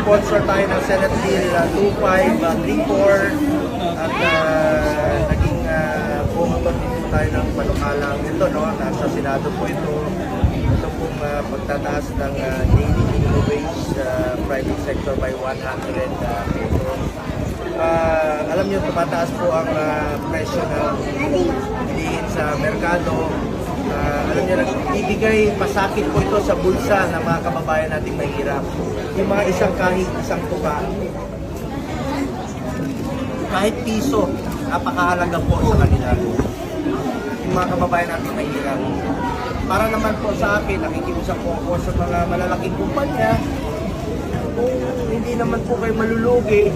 sponsor tayo ng Senate Bill 2534 at naging pumunton din po tayo ng panukalang ito, no? Nasa Senado po ito. Ito pong pagtataas ng daily minimum wage private sector by 100 pesos. Alam niyo, tumataas po ang presyo ng bilihin sa merkado. Alam niyo, ibigay pasakit po ito sa bulsa ng mga kababayan nating mahirap. Yung mga kahit isang tuka, kahit piso, napakahalaga po sa kanila. Yung mga kababayan nating mahirap. Para naman po sa akin, nakikiusap po ako sa mga malalaking kumpanya, kung hindi naman po kayo malulugi,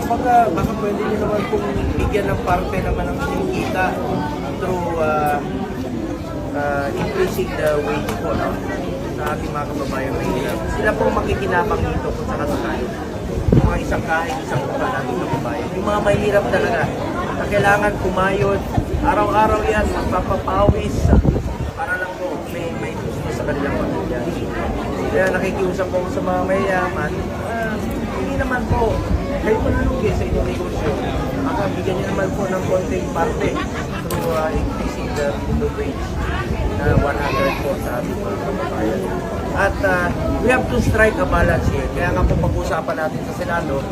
baka pwede nyo naman pong bigyan ng parte naman ng kita through increasing the wage po, no? Sa ating mga kababayan mahirap. Sila pong makikinabang dito kung sa kasakayan. Yung mga isang kupa natin kababayan. Yung mga mahirap talaga na kailangan kumayod. Araw-araw yan, magpapapawis para lang po may gusto sa kanilang pamilya. Kaya nakikiusap po sa mga mayayaman, hindi naman po kayo malulugi sa inyong negosyo. Bigyan nyo naman po ng konting parte through increasing the wage na 100 po sa ating mga kababayan. At we have to strike a balance here. Kaya nga po pag-uusapan natin sa Senado,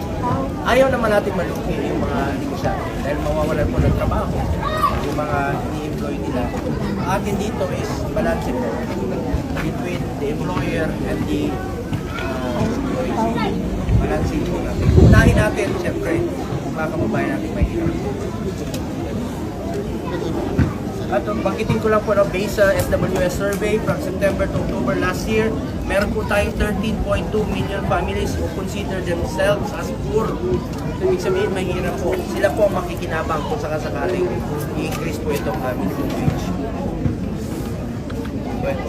ayaw naman natin malugi yung mga negosyante dahil mawawalan po ng trabaho yung mga i-employ nila. Ang atin dito is balance po between the employer and the employees. Balancing po natin. Unahin natin, siyempre, mga kababayan natin mahirap. At banggitin ko lang po na based sa SWS survey from September to October last year, meron po tayong 13.2 million families who consider themselves as poor. So, ibig sabihin, mahirap po. Sila po ang makikinabang kung sakasakaling i-increase po itong minimum wage. Bueno.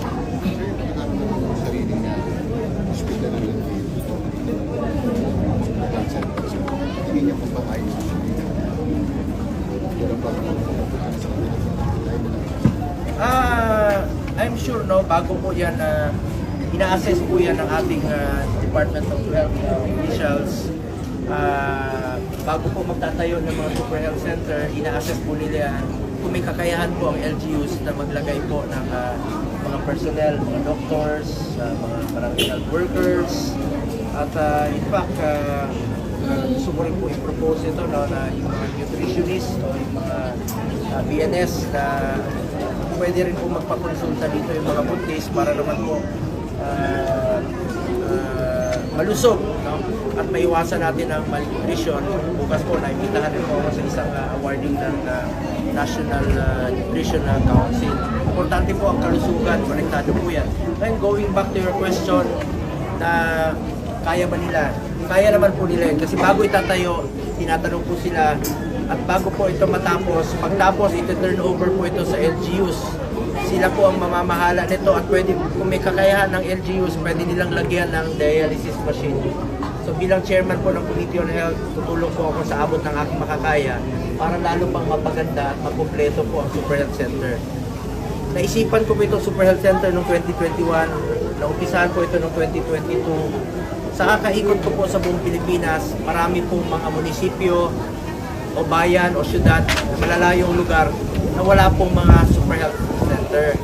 I'm sure, no, bago po yan, ina-assess po yan ng ating Department of Health officials. Bago po magtatayo ng mga super health center, ina-assess po nila kung may kakayahan po ang LGUs na maglagay po ng mga personnel, mga doctors, mga barangay health workers. At in fact, gusto ko rin po i-propose ito, no, na yung mga nutritionist o yung mga BNS na pwede rin po magpakonsulta dito yung mga buntis para naman po malusog, no? At maiwasan natin ang malnutrition. Bukas po, naimitahan rin po ako sa isang awarding ng National Nutrition Council. Importante po ang kalusugan, konektado po yan. And going back to your question, na kaya ba nila? Kaya naman po nila yun. Kasi bago itatayo, tinatanong po sila. At bago po ito matapos, pagtapos ito turn over po ito sa LGUs. Sila po ang mamamahala nito at pwede, kung may kakayahan ng LGUs, pwede nilang lagyan ng dialysis machine. So bilang chairman po ng Committee on Health, tutulong po ako sa abot ng aking makakaya para lalo pang mapaganda at makumpleto po ang Super Health Center. Naisipan ko po itong Super Health Center noong 2021, naumpisahan po ito noong 2022. Sa kakaikot ko po sa buong Pilipinas, marami pong mga munisipyo, o bayan o syudad, malalayong lugar na wala pong mga super health center.